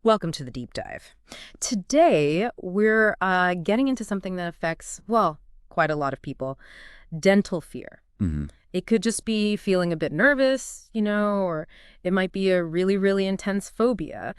Welcome to the deep dive. Today, we're getting into something that affects, well, quite a lot of people, dental fear. Hmm. It could just be feeling a bit nervous, or it might be a really, really intense phobia.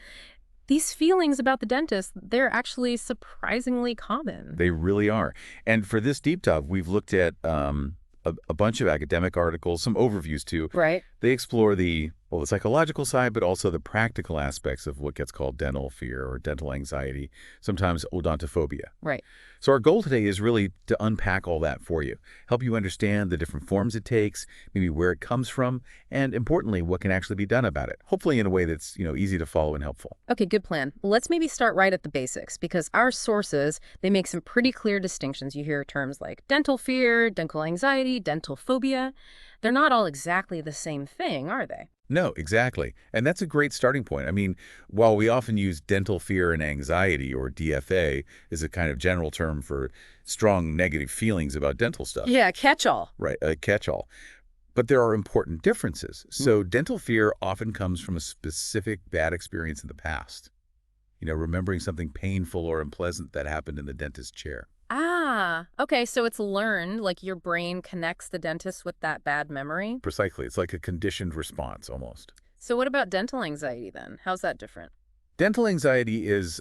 These feelings about the dentist, they're actually surprisingly common. They really are. And for this deep dive, we've looked at a bunch of academic articles, some overviews too. Right? They explore the psychological side, but also the practical aspects of what gets called dental fear or dental anxiety, sometimes odontophobia. Right. So our goal today is really to unpack all that for you, help you understand the different forms it takes, maybe where it comes from, and importantly, what can actually be done about it, hopefully in a way that's, easy to follow and helpful. Okay, good plan. Let's maybe start right at the basics because our sources, they make some pretty clear distinctions. You hear terms like dental fear, dental anxiety, dental phobia. They're not all exactly the same thing, are they? No, exactly. And that's a great starting point. I mean, while we often use dental fear and anxiety, or DFA, as a kind of general term for strong negative feelings about dental stuff, Yeah, catch all. right, a catch-all, but there are important differences. So dental fear often comes from a specific bad experience in the past. Remembering something painful or unpleasant that happened in the dentist chair. Ah, okay, so it's learned, like your brain connects the dentist with that bad memory. Precisely. It's like a conditioned response almost. So what about dental anxiety then? How's that different? Dental anxiety is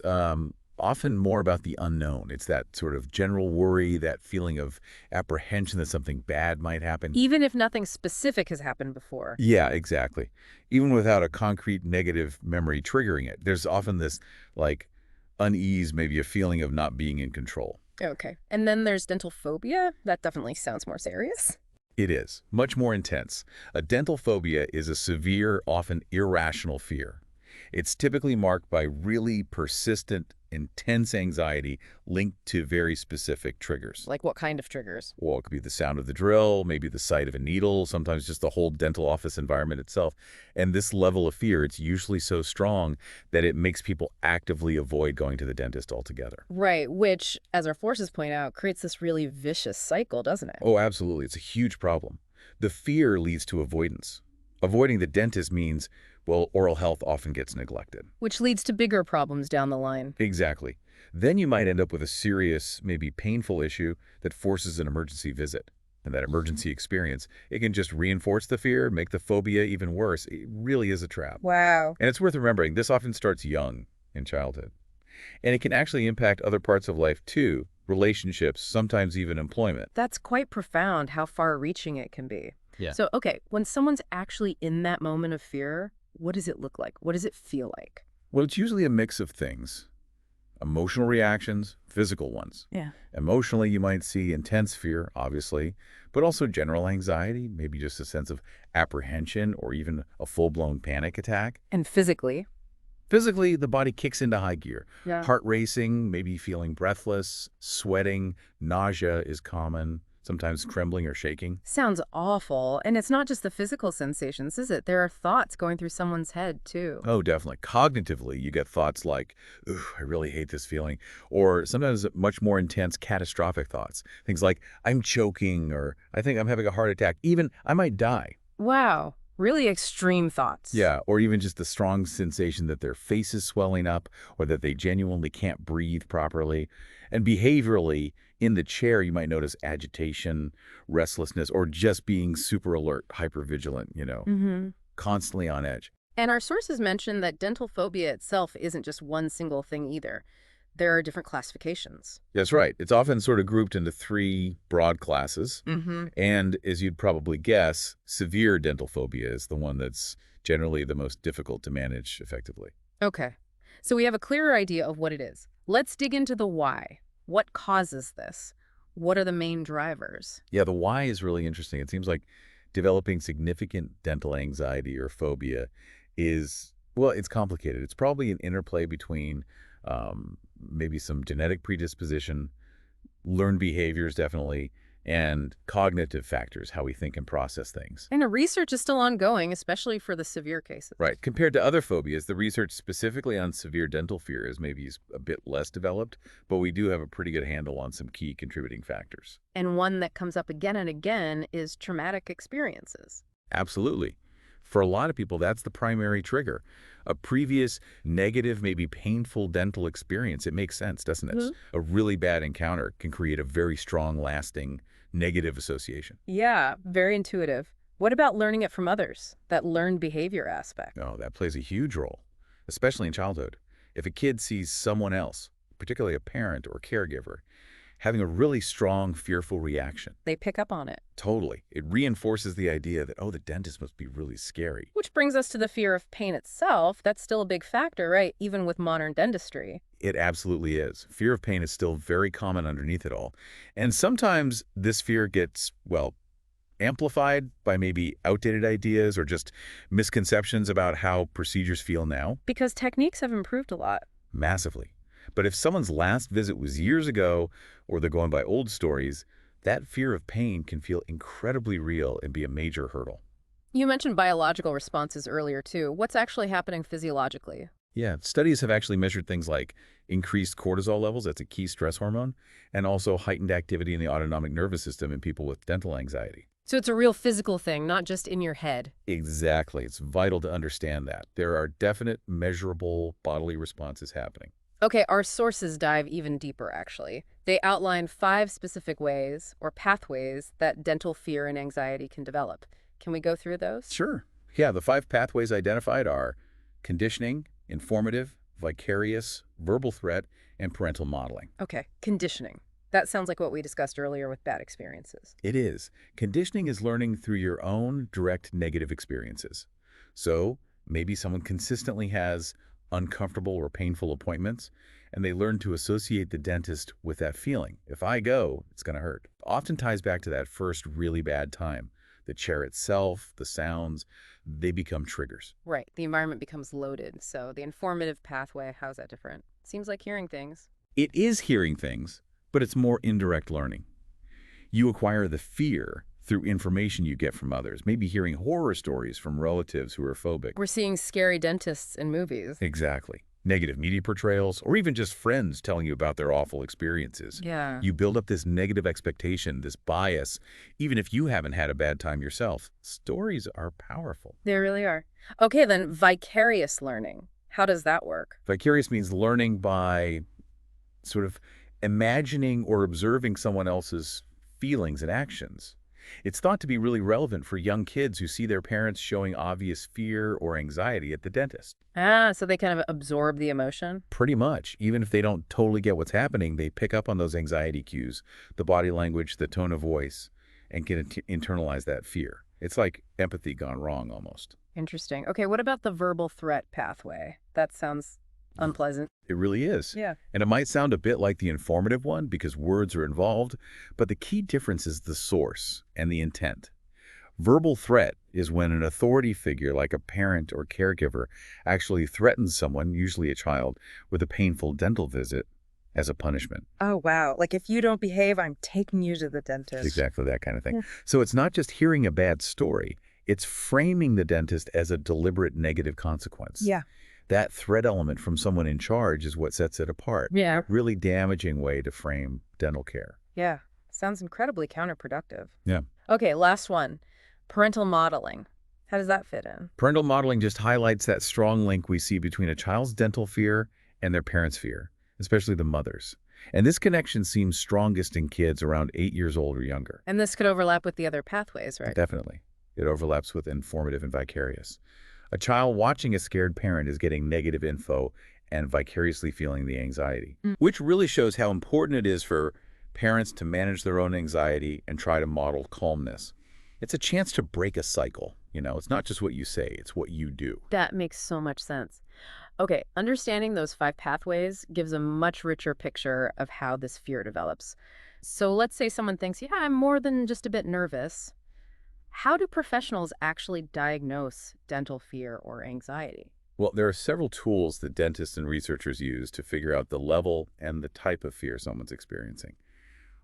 often more about the unknown. It's that sort of general worry, that feeling of apprehension that something bad might happen. Even if nothing specific has happened before. Yeah, exactly. Even without a concrete negative memory triggering it, there's often this, like, unease, maybe a feeling of not being in control. Okay. And then there's dental phobia. That definitely sounds more serious. It is much more intense. A dental phobia is a severe, often irrational fear. It's typically marked by really persistent, intense anxiety linked to very specific triggers. Like what kind of triggers? Well, it could be the sound of the drill, maybe the sight of a needle, sometimes just the whole dental office environment itself. And this level of fear, it's usually so strong that it makes people actively avoid going to the dentist altogether. Right, which, as our forces point out, creates this really vicious cycle, doesn't it? Oh, absolutely. It's a huge problem. The fear leads to avoidance. Avoiding the dentist means, well, oral health often gets neglected. Which leads to bigger problems down the line. Exactly. Then you might end up with a serious, maybe painful issue that forces an emergency visit. And that emergency experience, it can just reinforce the fear, make the phobia even worse. It really is a trap. Wow. And it's worth remembering, this often starts young in childhood. And it can actually impact other parts of life too, relationships, sometimes even employment. That's quite profound how far-reaching it can be. Yeah. So, okay, when someone's actually in that moment of fear, what does it look like? What does it feel like? Well, it's usually a mix of things. Emotional reactions, physical ones. Yeah. Emotionally, you might see intense fear, obviously, but also general anxiety, maybe just a sense of apprehension or even a full-blown panic attack. And physically? Physically, the body kicks into high gear. Yeah. Heart racing, maybe feeling breathless, sweating, nausea is common, sometimes trembling or shaking. Sounds awful. And it's not just the physical sensations, is it? There are thoughts going through someone's head, too. Oh, definitely. Cognitively, you get thoughts like, "Ooh, I really hate this feeling," or sometimes much more intense catastrophic thoughts. Things like, I'm choking, or I think I'm having a heart attack. Even, I might die. Wow. Really extreme thoughts. Yeah, or even just the strong sensation that their face is swelling up or that they genuinely can't breathe properly. And behaviorally, in the chair, you might notice agitation, restlessness, or just being super alert, hypervigilant, Mm-hmm. constantly on edge. And our sources mention that dental phobia itself isn't just one single thing either. There are different classifications. That's right. It's often sort of grouped into three broad classes. Mm-hmm. And as you'd probably guess, severe dental phobia is the one that's generally the most difficult to manage effectively. Okay. So we have a clearer idea of what it is. Let's dig into the why. What causes this? What are the main drivers? Yeah, the why is really interesting. It seems like developing significant dental anxiety or phobia is, well, it's complicated. It's probably an interplay between maybe some genetic predisposition, learned behaviors definitely, and cognitive factors, how we think and process things. And the research is still ongoing, especially for the severe cases. Right. Compared to other phobias, the research specifically on severe dental fear is maybe a bit less developed, but we do have a pretty good handle on some key contributing factors. And one that comes up again and again is traumatic experiences. Absolutely. For a lot of people, that's the primary trigger. A previous negative, maybe painful dental experience. It makes sense, doesn't it? Mhm. A really bad encounter can create a very strong, lasting negative association. Yeah, very intuitive. What about learning it from others? That learned behavior aspect. Oh, that plays a huge role, especially in childhood. If a kid sees someone else, particularly a parent or caregiver, having a really strong, fearful reaction, They pick up on it. totally, it reinforces the idea that, oh, the dentist must be really scary. Which brings us to the fear of pain itself. That's still a big factor, right? Even with modern dentistry. It absolutely is. Fear of pain is still very common underneath it all. And sometimes this fear gets, well, amplified by maybe outdated ideas or just misconceptions about how procedures feel now. Because techniques have improved a lot. Massively. But if someone's last visit was years ago, or they're going by old stories, that fear of pain can feel incredibly real and be a major hurdle. You mentioned biological responses earlier, too. What's actually happening physiologically? Yeah, studies have actually measured things like increased cortisol levels, that's a key stress hormone, and also heightened activity in the autonomic nervous system in people with dental anxiety. So it's a real physical thing, not just in your head. Exactly. It's vital to understand that. There are definite, measurable bodily responses happening. Okay, our sources dive even deeper, actually. They outline 5 specific ways or pathways that dental fear and anxiety can develop. Can we go through those? Sure. Yeah, the 5 pathways identified are conditioning, informative, vicarious, verbal threat, and parental modeling. Okay, conditioning. That sounds like what we discussed earlier with bad experiences. It is. Conditioning is learning through your own direct negative experiences. So maybe someone consistently has uncomfortable or painful appointments, and they learn to associate the dentist with that feeling. If I go, it's going to hurt. Often ties back to that first really bad time. The chair itself, the sounds, they become triggers. Right, the environment becomes loaded. So the informative pathway, how's that different? Seems like hearing things. It is hearing things, but it's more indirect learning. You acquire the fear through information you get from others, maybe hearing horror stories from relatives who are phobic. We're seeing scary dentists in movies. Exactly. Negative media portrayals, or even just friends telling you about their awful experiences. Yeah. You build up this negative expectation, this bias, even if you haven't had a bad time yourself. Stories are powerful. They really are. Okay, then vicarious learning. How does that work? Vicarious means learning by sort of imagining or observing someone else's feelings and actions. It's thought to be really relevant for young kids who see their parents showing obvious fear or anxiety at the dentist. Ah, so they kind of absorb the emotion? Pretty much. Even if they don't totally get what's happening, they pick up on those anxiety cues, the body language, the tone of voice, and can internalize that fear. It's like empathy gone wrong almost. Interesting. Okay, what about the verbal threat pathway? That sounds unpleasant. It really is. Yeah. And it might sound a bit like the informative one because words are involved, but the key difference is the source and the intent. Verbal threat is when an authority figure like a parent or caregiver actually threatens someone, usually a child, with a painful dental visit as a punishment. Oh, wow. Like, if you don't behave, I'm taking you to the dentist. Exactly that kind of thing. Yeah. So it's not just hearing a bad story, it's framing the dentist as a deliberate negative consequence. Yeah. That threat element from someone in charge is what sets it apart. Yeah. Really damaging way to frame dental care. Yeah. Sounds incredibly counterproductive. Yeah. Okay, last one. Parental modeling. How does that fit in? Parental modeling just highlights that strong link we see between a child's dental fear and their parents' fear, especially the mother's. And this connection seems strongest in kids around 8 years old or younger. And this could overlap with the other pathways, right? Definitely. It overlaps with informative and vicarious. A child watching a scared parent is getting negative info and vicariously feeling the anxiety, which really shows how important it is for parents to manage their own anxiety and try to model calmness. It's a chance to break a cycle. You know, it's not just what you say, it's what you do. That makes so much sense. Okay, understanding those 5 pathways gives a much richer picture of how this fear develops. So let's say someone thinks, yeah, I'm more than just a bit nervous. How do professionals actually diagnose dental fear or anxiety? Well, there are several tools that dentists and researchers use to figure out the level and the type of fear someone's experiencing.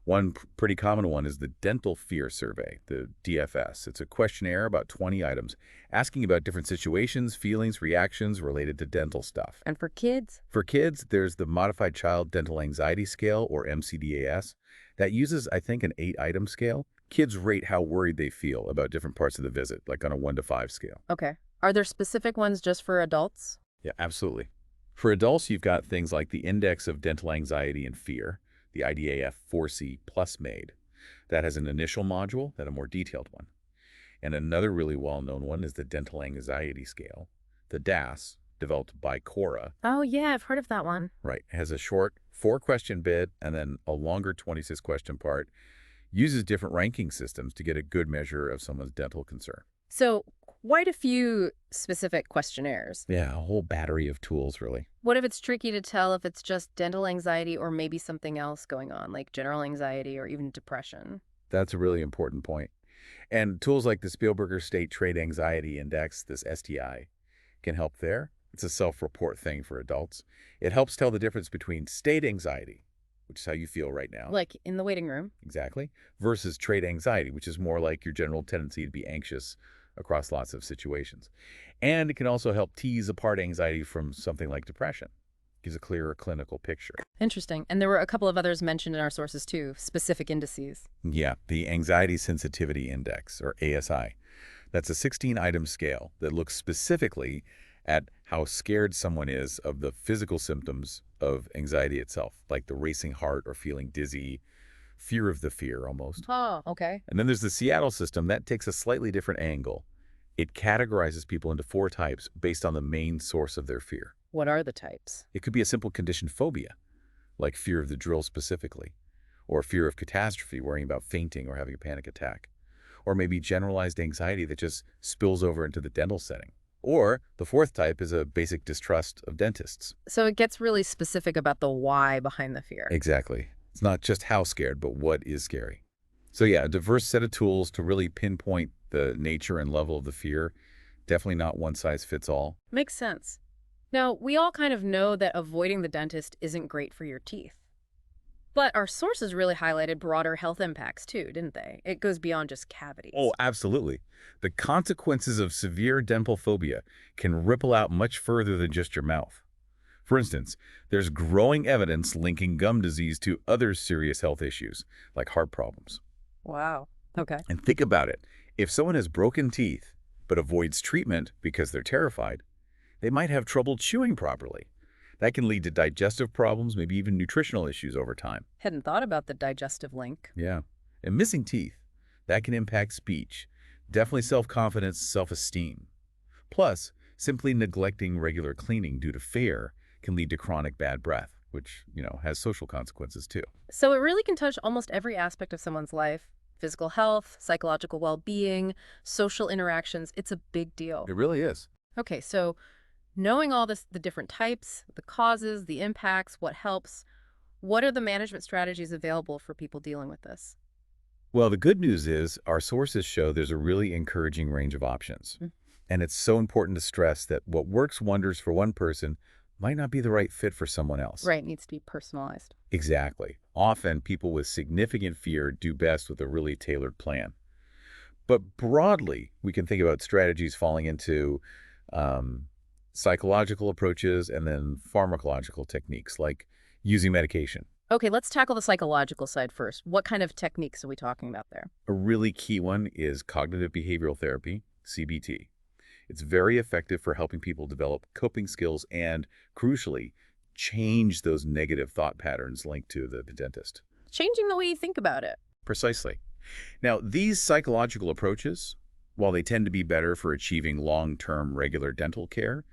One pretty common one is the Dental Fear Survey, the DFS. It's a questionnaire, about 20 items, asking about different situations, feelings, reactions related to dental stuff. And for kids? For kids, there's the Modified Child Dental Anxiety Scale, or MCDAS, that uses, I think, an 8-item scale. Kids rate how worried they feel about different parts of the visit, like on a 1 to 5 scale. Okay. Are there specific ones just for adults? Yeah, absolutely. For adults, you've got things like the Index of Dental Anxiety and Fear, the IDAF 4C Plus MAID. That has an initial module, then a more detailed one. And another really well-known one is the Dental Anxiety Scale, the DAS, developed by Cora. Oh, yeah, I've heard of that one. Right. It has a short 4-question bit and then a longer 26-question part. Uses different ranking systems to get a good measure of someone's dental concern. So, quite a few specific questionnaires. Yeah, a whole battery of tools, really. What if it's tricky to tell if it's just dental anxiety or maybe something else going on, like general anxiety or even depression? That's a really important point. And tools like the Spielberger State Trait Anxiety Index, this STI, can help there. It's a self-report thing for adults. It helps tell the difference between state anxiety, which is how you feel right now. Like in the waiting room? Exactly. Versus trait anxiety, which is more like your general tendency to be anxious across lots of situations. And it can also help tease apart anxiety from something like depression. Gives a clearer clinical picture. Interesting. And there were a couple of others mentioned in our sources too, specific indices. Yeah, the Anxiety Sensitivity Index, or ASI. That's a 16-item scale that looks specifically at how scared someone is of the physical symptoms of anxiety itself, like the racing heart or feeling dizzy, fear of the fear almost. Oh, okay. And then there's the Seattle system that takes a slightly different angle. It categorizes people into 4 types based on the main source of their fear. What are the types? It could be a simple condition phobia, like fear of the drill specifically, or fear of catastrophe, worrying about fainting or having a panic attack, or maybe generalized anxiety that just spills over into the dental setting. Or the 4th type is a basic distrust of dentists. So it gets really specific about the why behind the fear. Exactly. It's not just how scared, but what is scary. So yeah, a diverse set of tools to really pinpoint the nature and level of the fear. Definitely not one size fits all. Makes sense. Now, we all kind of know that avoiding the dentist isn't great for your teeth. But our sources really highlighted broader health impacts too, didn't they? It goes beyond just cavities. Oh, absolutely. The consequences of severe dental phobia can ripple out much further than just your mouth. For instance, there's growing evidence linking gum disease to other serious health issues, like heart problems. Wow. Okay. And think about it. If someone has broken teeth but avoids treatment because they're terrified, they might have trouble chewing properly. That can lead to digestive problems, maybe even nutritional issues over time. Hadn't thought about the digestive link. Yeah. And missing teeth, that can impact speech, definitely self-confidence, self-esteem. Plus, simply neglecting regular cleaning due to fear can lead to chronic bad breath, which, has social consequences too. So it really can touch almost every aspect of someone's life. Physical health, psychological well-being, social interactions. It's a big deal. It really is. Okay, so knowing all this, the different types, the causes, the impacts, what helps, what are the management strategies available for people dealing with this? Well, the good news is our sources show there's a really encouraging range of options. Mm. And it's so important to stress that what works wonders for one person might not be the right fit for someone else. Right, needs to be personalized. Exactly. Often, people with significant fear do best with a really tailored plan. But broadly, we can think about strategies falling into psychological approaches and then pharmacological techniques, like using medication. Okay, let's tackle the psychological side first. What kind of techniques are we talking about there? A really key one is cognitive behavioral therapy, CBT. It's very effective for helping people develop coping skills and, crucially, change those negative thought patterns linked to the dentist. Changing the way you think about it. Precisely. Now, these psychological approaches, while they tend to be better for achieving long-term regular dental care,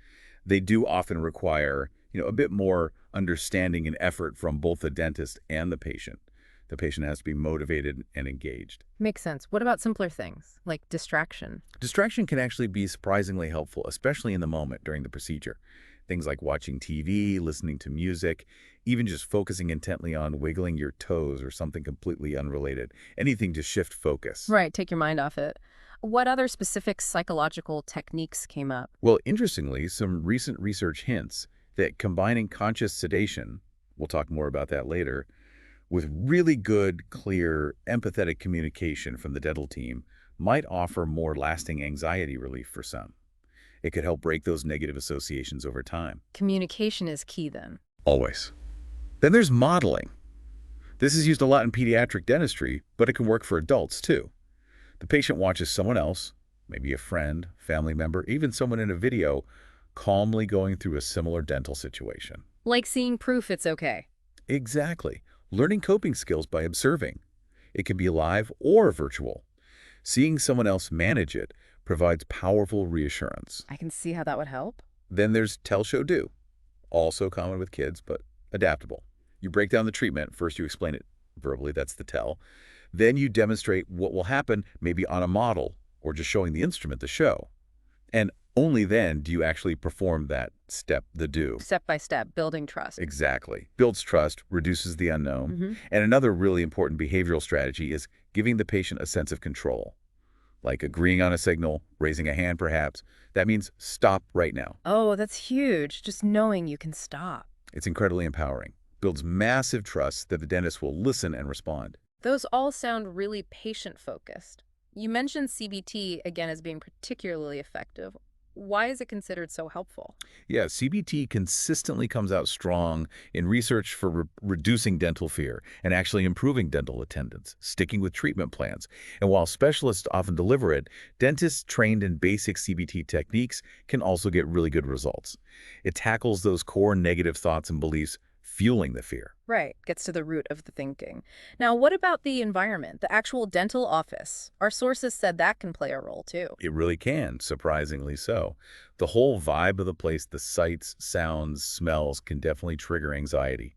they do often require, a bit more understanding and effort from both the dentist and the patient. The patient has to be motivated and engaged. Makes sense. What about simpler things, like distraction? Distraction can actually be surprisingly helpful, especially in the moment during the procedure. Things like watching TV, listening to music, even just focusing intently on wiggling your toes or something completely unrelated. Anything to shift focus. Right, take your mind off it. What other specific psychological techniques came up? Well, interestingly, some recent research hints that combining conscious sedation, we'll talk more about that later, with really good, clear, empathetic communication from the dental team might offer more lasting anxiety relief for some. It could help break those negative associations over time. Communication is key then. Always. Then there's modeling. This is used a lot in pediatric dentistry, but it can work for adults too. The patient watches someone else, maybe a friend, family member, even someone in a video, calmly going through a similar dental situation. Like seeing proof it's okay. Exactly. Learning coping skills by observing. It can be live or virtual. Seeing someone else manage it provides powerful reassurance. I can see how that would help. Then there's tell, show, do. Also common with kids, but adaptable. You break down the treatment. First you explain it verbally, that's the tell. Then you demonstrate what will happen, maybe on a model or just showing the instrument, the show. And only then do you actually perform that step, the do. Step by step, building trust. Exactly. Builds trust, reduces the unknown. Mm-hmm. And another really important behavioral strategy is giving the patient a sense of control. Like agreeing on a signal, raising a hand perhaps. That means stop right now. Oh, that's huge. Just knowing you can stop. It's incredibly empowering. Builds massive trust that the dentist will listen and respond. Those all sound really patient-focused. You mentioned CBT, again, as being particularly effective. Why is it considered so helpful? Yeah, CBT consistently comes out strong in research for reducing dental fear and actually improving dental attendance, sticking with treatment plans. And while specialists often deliver it, dentists trained in basic CBT techniques can also get really good results. It tackles those core negative thoughts and beliefs fueling the fear. Right, gets to the root of the thinking. Now, what about the environment, the actual dental office? Our sources said that can play a role, too. It really can, surprisingly so. The whole vibe of the place, the sights, sounds, smells can definitely trigger anxiety.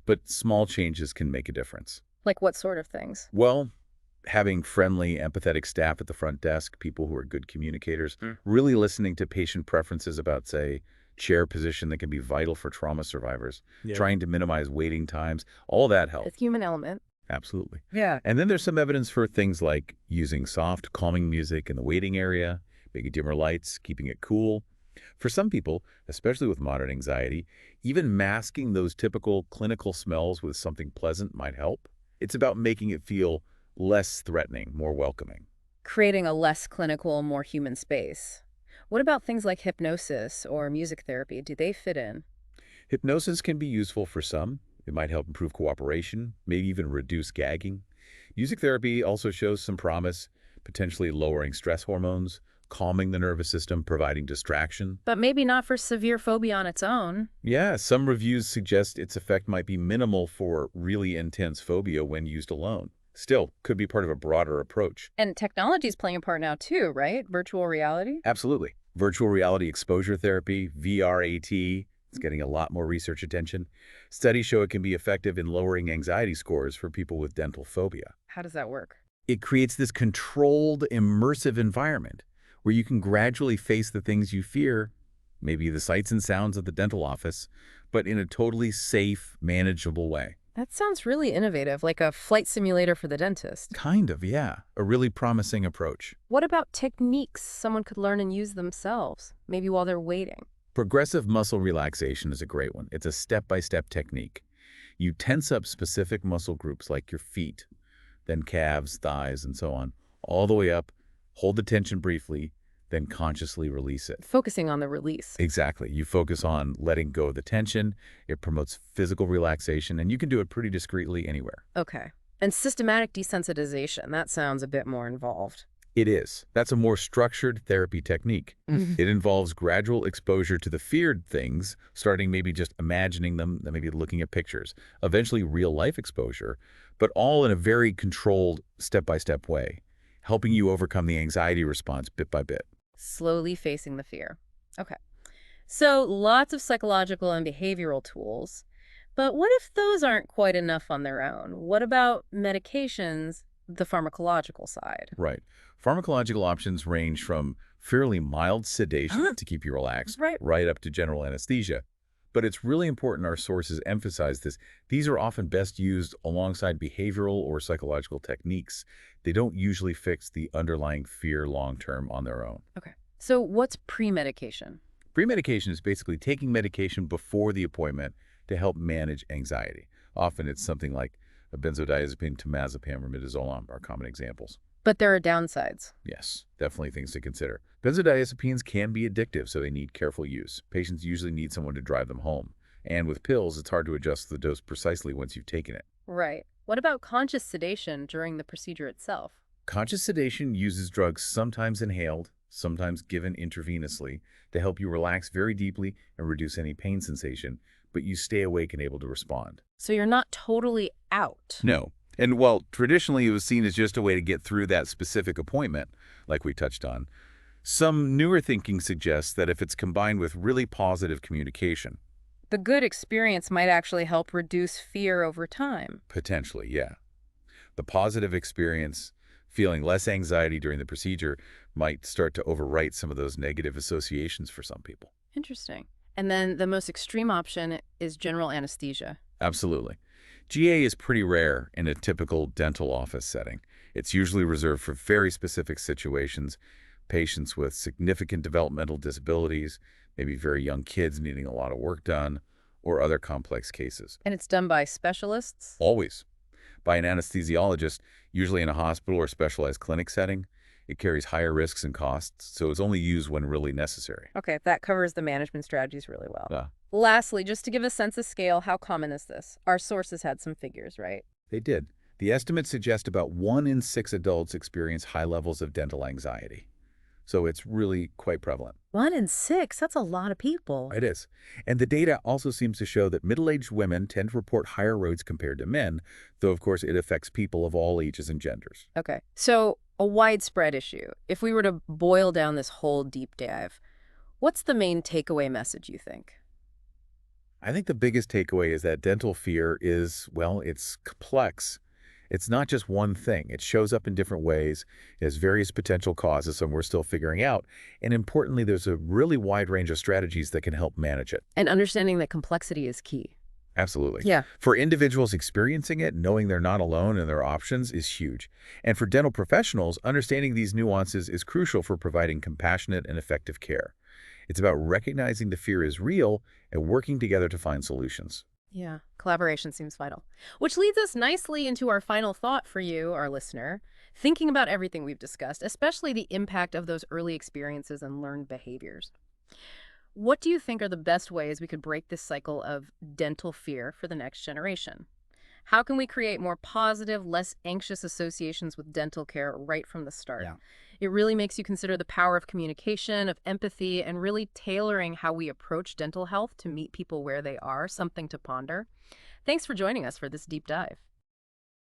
But small changes can make a difference. Like what sort of things? Well, having friendly, empathetic staff at the front desk, people who are good communicators, really listening to patient preferences about, say, chair position that can be vital for trauma survivors, trying to minimize waiting times, all that helps. It's human element. Absolutely. Yeah. And then there's some evidence for things like using soft, calming music in the waiting area, maybe dimmer lights, keeping it cool. For some people, especially with moderate anxiety, even masking those typical clinical smells with something pleasant might help. It's about making it feel less threatening, more welcoming. Creating a less clinical, more human space. What about things like hypnosis or music therapy? Do they fit in? Hypnosis can be useful for some. It might help improve cooperation, maybe even reduce gagging. Music therapy also shows some promise, potentially lowering stress hormones, calming the nervous system, providing distraction. But maybe not for severe phobia on its own. Yeah, some reviews suggest its effect might be minimal for really intense phobia when used alone. Still, could be part of a broader approach. And technology's playing a part now too, right? Virtual reality? Absolutely. Virtual reality exposure therapy, VRAT, it's getting a lot more research attention. Studies show it can be effective in lowering anxiety scores for people with dental phobia. How does that work? It creates this controlled, immersive environment where you can gradually face the things you fear, maybe the sights and sounds of the dental office, but in a totally safe, manageable way. That sounds really innovative, like a flight simulator for the dentist. Kind of, yeah. A really promising approach. What about techniques someone could learn and use themselves, maybe while they're waiting? Progressive muscle relaxation is a great one. It's a step-by-step technique. You tense up specific muscle groups like your feet, then calves, thighs, and so on, all the way up, hold the tension briefly, then consciously release it. Focusing on the release. Exactly. You focus on letting go of the tension. It promotes physical relaxation, and you can do it pretty discreetly anywhere. Okay. And systematic desensitization, that sounds a bit more involved. It is. That's a more structured therapy technique. It involves gradual exposure to the feared things, starting maybe just imagining them, then maybe looking at pictures, eventually real-life exposure, but all in a very controlled, step-by-step way, helping you overcome the anxiety response bit by bit. Slowly facing the fear. Okay. So lots of psychological and behavioral tools. But what if those aren't quite enough on their own? What about medications, the pharmacological side? Right. Pharmacological options range from fairly mild sedation to keep you relaxed, right up to general anesthesia. But it's really important our sources emphasize this. These are often best used alongside behavioral or psychological techniques. They don't usually fix the underlying fear long-term on their own. Okay. So what's pre-medication? Pre-medication is basically taking medication before the appointment to help manage anxiety. Often it's something like a benzodiazepine, temazepam, or midazolam are common examples. But there are downsides. Yes, definitely things to consider. Benzodiazepines can be addictive, so they need careful use. Patients usually need someone to drive them home. And with pills, it's hard to adjust the dose precisely once you've taken it. Right. What about conscious sedation during the procedure itself? Conscious sedation uses drugs sometimes inhaled, sometimes given intravenously, to help you relax very deeply and reduce any pain sensation, but you stay awake and able to respond. So you're not totally out. No. And while traditionally it was seen as just a way to get through that specific appointment, like we touched on, some newer thinking suggests that if it's combined with really positive communication, The good experience might actually help reduce fear over time. potentially, yeah, the positive experience, feeling less anxiety during the procedure, might start to overwrite some of those negative associations for some people. Interesting. And then the most extreme option is general anesthesia. Absolutely. GA is pretty rare in a typical dental office setting. It's usually reserved for very specific situations, patients with significant developmental disabilities, maybe very young kids needing a lot of work done, or other complex cases. And it's done by specialists? Always by an anesthesiologist, usually in a hospital or specialized clinic setting. It carries higher risks and costs, so it's only used when really necessary. Okay, that covers the management strategies really well. Yeah, Lastly, just to give a sense of scale, how common is this? Our sources had some figures, right? they did. The estimates suggest about 1 in 6 adults experience high levels of dental anxiety. So it's really quite prevalent. 1 in 6, that's a lot of people. It is. And the data also seems to show that middle-aged women tend to report higher rates compared to men, though of course it affects people of all ages and genders. Okay, so a widespread issue. If we were to boil down this whole deep dive, what's the main takeaway message, you think? I think the biggest takeaway is that dental fear is, well, it's complex. It's not just one thing. It shows up in different ways. It has various potential causes, some we're still figuring out. And importantly, there's a really wide range of strategies that can help manage it. And understanding that complexity is key. Absolutely. Yeah. For individuals experiencing it, knowing they're not alone in their options is huge. And for dental professionals, understanding these nuances is crucial for providing compassionate and effective care. It's about recognizing the fear is real and working together to find solutions. Yeah, collaboration seems vital. Which leads us nicely into our final thought for you, our listener. Thinking about everything we've discussed, especially the impact of those early experiences and learned behaviors. What do you think are the best ways we could break this cycle of dental fear for the next generation? How can we create more positive, less anxious associations with dental care right from the start? Yeah. It really makes you consider the power of communication, of empathy, and really tailoring how we approach dental health to meet people where they are, something to ponder. Thanks for joining us for this deep dive.